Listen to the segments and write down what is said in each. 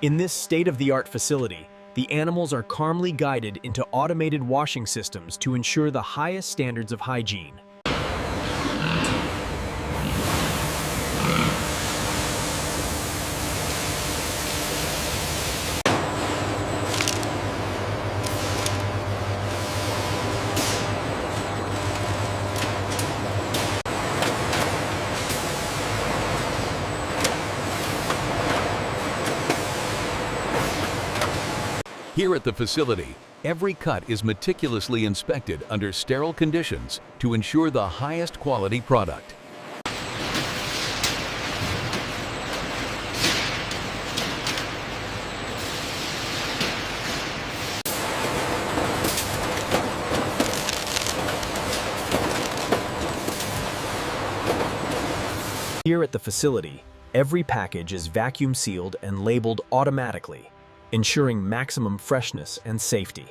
In this state-of-the-art facility, the animals are calmly guided into automated washing systems to ensure the highest standards of hygiene. Here at the facility, every cut is meticulously inspected under sterile conditions to ensure the highest quality product. Here at the facility, every package is vacuum sealed and labeled automatically, ensuring maximum freshness and safety.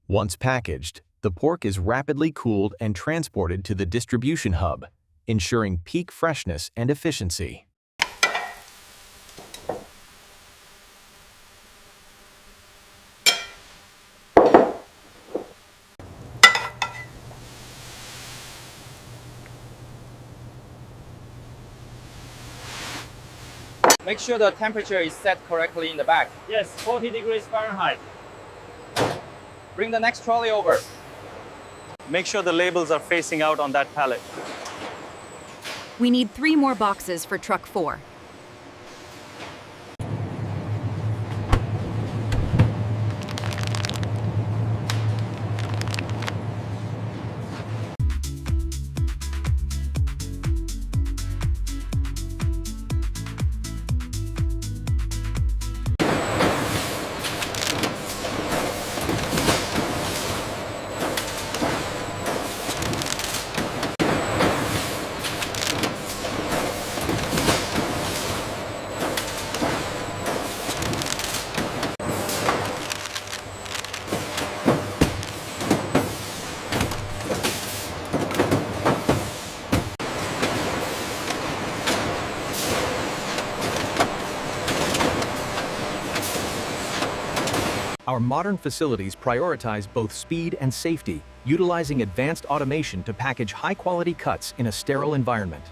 Once packaged, the pork is rapidly cooled and transported to the distribution hub, ensuring peak freshness and efficiency. Make sure the temperature is set correctly in the bag. Yes, 40 degrees Fahrenheit. Bring the next trolley over. Make sure the labels are facing out on that pallet. We need 3 more boxes for truck 4. Our modern facilities prioritize both speed and safety, utilizing advanced automation to package high-quality cuts in a sterile environment.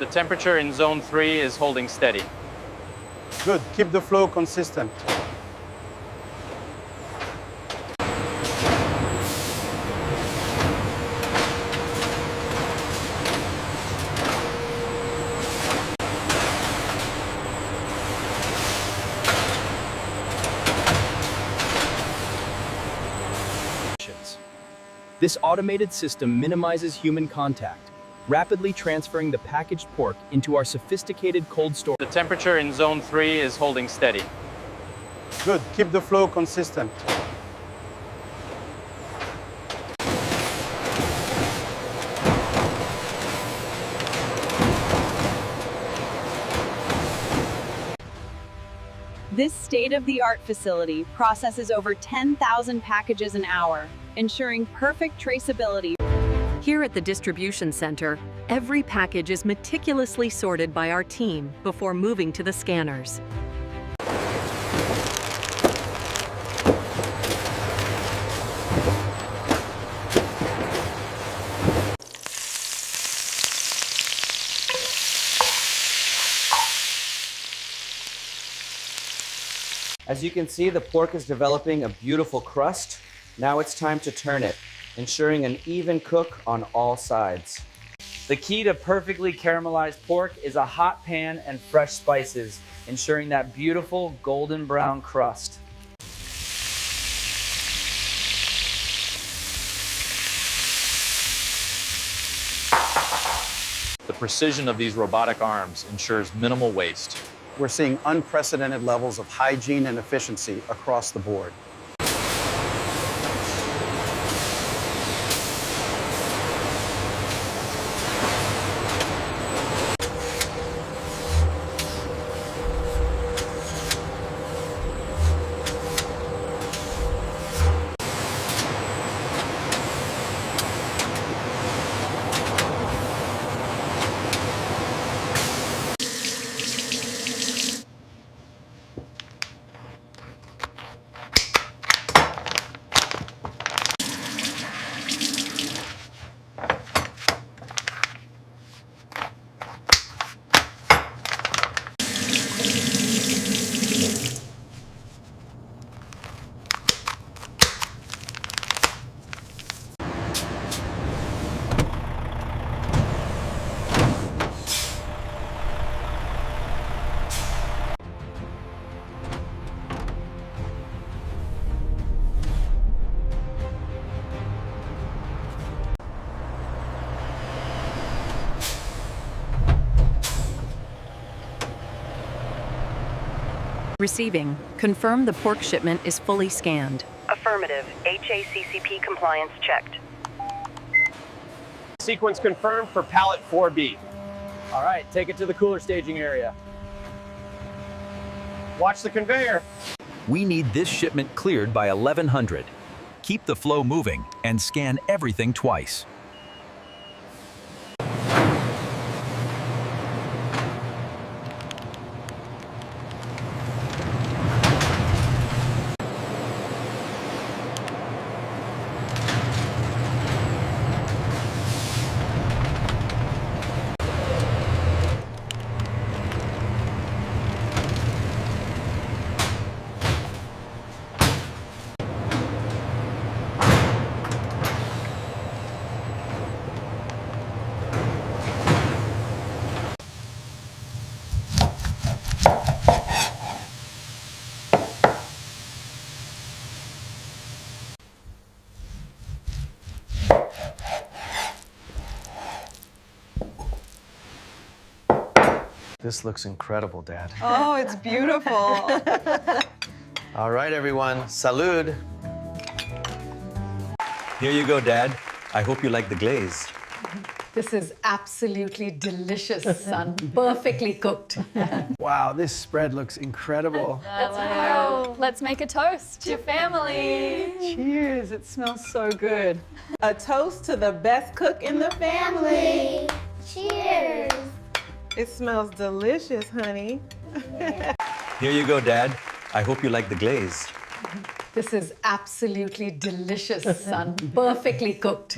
The temperature in zone 3 is holding steady. Good. Keep the flow consistent. This automated system minimizes human contact, rapidly transferring the packaged pork into our sophisticated cold storage. The temperature in zone 3 is holding steady. Good. Keep the flow consistent. This state-of-the-art facility processes over 10,000 packages an hour, ensuring perfect traceability. Here at the distribution center, every package is meticulously sorted by our team before moving to the scanners. As you can see, the pork is developing a beautiful crust. Now it's time to turn it, ensuring an even cook on all sides. The key to perfectly caramelized pork is a hot pan and fresh spices, ensuring that beautiful golden brown crust. The precision of these robotic arms ensures minimal waste. We're seeing unprecedented levels of hygiene and efficiency across the board. Receiving. Confirm the pork shipment is fully scanned. Affirmative. HACCP compliance checked. Sequence confirmed for pallet 4B. All right, take it to the cooler staging area. Watch the conveyor. We need this shipment cleared by 1100. Keep the flow moving and scan everything twice. This looks incredible, Dad. Oh, it's beautiful. All right, everyone, salud. Here you go, Dad. I hope you like the glaze. This is absolutely delicious, son. Perfectly cooked. Wow, this spread looks incredible. Let's make a toast to family. Cheers, it smells so good. A toast to the best cook in the family. Cheers. It smells delicious, honey. Here you go, Dad. I hope you like the glaze. This is absolutely delicious, son. Perfectly cooked.